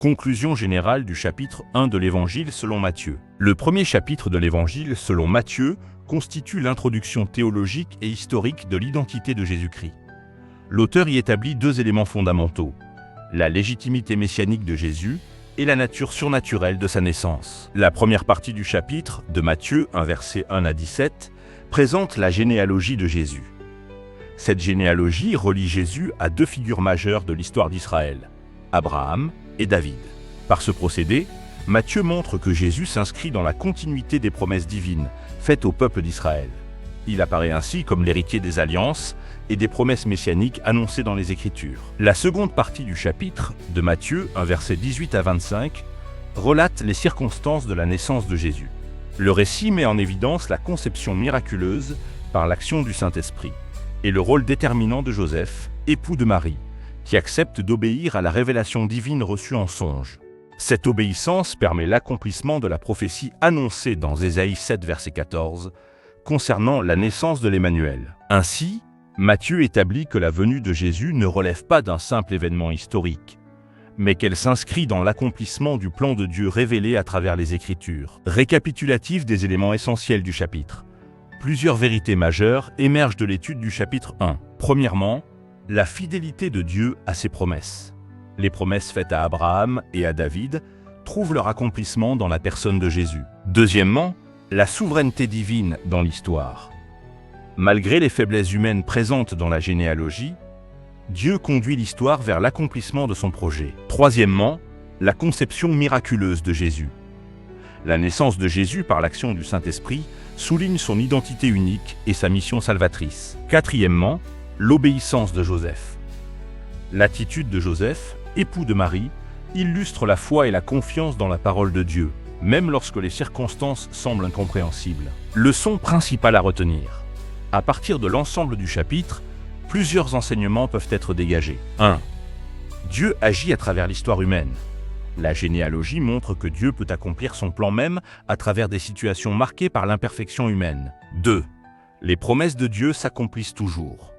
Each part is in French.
Conclusion générale du chapitre 1 de l'Évangile selon Matthieu. Le premier chapitre de l'Évangile selon Matthieu constitue l'introduction théologique et historique de l'identité de Jésus-Christ. L'auteur y établit deux éléments fondamentaux, la légitimité messianique de Jésus et la nature surnaturelle de sa naissance. La première partie du chapitre, de Matthieu 1 versets 1 à 17, présente la généalogie de Jésus. Cette généalogie relie Jésus à deux figures majeures de l'histoire d'Israël, Abraham et David. Par ce procédé, Matthieu montre que Jésus s'inscrit dans la continuité des promesses divines faites au peuple d'Israël. Il apparaît ainsi comme l'héritier des alliances et des promesses messianiques annoncées dans les Écritures. La seconde partie du chapitre, de Matthieu 1 versets 18 à 25, relate les circonstances de la naissance de Jésus. Le récit met en évidence la conception miraculeuse par l'action du Saint-Esprit et le rôle déterminant de Joseph, époux de Marie, qui accepte d'obéir à la révélation divine reçue en songe. Cette obéissance permet l'accomplissement de la prophétie annoncée dans Ésaïe 7 verset 14, concernant la naissance de l'Emmanuel. Ainsi, Matthieu établit que la venue de Jésus ne relève pas d'un simple événement historique, mais qu'elle s'inscrit dans l'accomplissement du plan de Dieu révélé à travers les Écritures. Récapitulatif des éléments essentiels du chapitre. Plusieurs vérités majeures émergent de l'étude du chapitre 1. Premièrement, la fidélité de Dieu à ses promesses. Les promesses faites à Abraham et à David trouvent leur accomplissement dans la personne de Jésus. Deuxièmement, la souveraineté divine dans l'histoire. Malgré les faiblesses humaines présentes dans la généalogie, Dieu conduit l'histoire vers l'accomplissement de son projet. Troisièmement, la conception miraculeuse de Jésus. La naissance de Jésus par l'action du Saint-Esprit souligne son identité unique et sa mission salvatrice. Quatrièmement, l'obéissance de Joseph. L'attitude de Joseph, époux de Marie, illustre la foi et la confiance dans la parole de Dieu, même lorsque les circonstances semblent incompréhensibles. Leçon principale à retenir. À partir de l'ensemble du chapitre, plusieurs enseignements peuvent être dégagés. 1. Dieu agit à travers l'histoire humaine. La généalogie montre que Dieu peut accomplir son plan même à travers des situations marquées par l'imperfection humaine. 2. Les promesses de Dieu s'accomplissent toujours.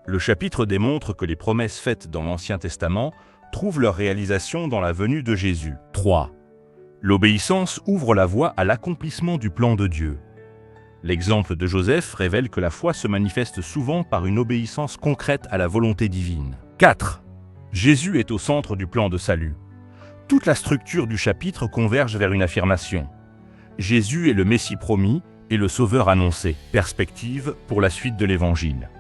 Le chapitre démontre que les promesses faites dans l'Ancien Testament trouvent leur réalisation dans la venue de Jésus. 3. L'obéissance ouvre la voie à l'accomplissement du plan de Dieu. L'exemple de Joseph révèle que la foi se manifeste souvent par une obéissance concrète à la volonté divine. 4. Jésus est au centre du plan de salut. Toute la structure du chapitre converge vers une affirmation. Jésus est le Messie promis et le Sauveur annoncé. Perspective pour la suite de l'Évangile.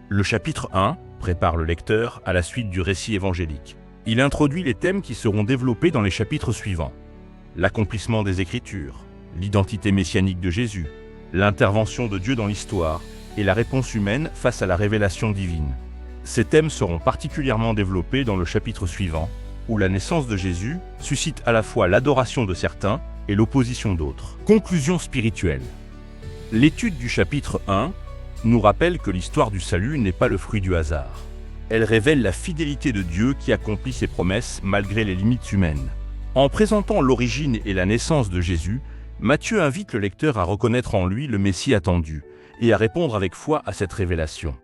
Le chapitre 1 prépare le lecteur à la suite du récit évangélique. Il introduit les thèmes qui seront développés dans les chapitres suivants. L'accomplissement des Écritures, l'identité messianique de Jésus, l'intervention de Dieu dans l'histoire et la réponse humaine face à la révélation divine. Ces thèmes seront particulièrement développés dans le chapitre suivant, où la naissance de Jésus suscite à la fois l'adoration de certains et l'opposition d'autres. Conclusion spirituelle. L'étude du chapitre 1 nous rappelle que l'histoire du salut n'est pas le fruit du hasard. Elle révèle la fidélité de Dieu qui accomplit ses promesses malgré les limites humaines. En présentant l'origine et la naissance de Jésus, Matthieu invite le lecteur à reconnaître en lui le Messie attendu et à répondre avec foi à cette révélation.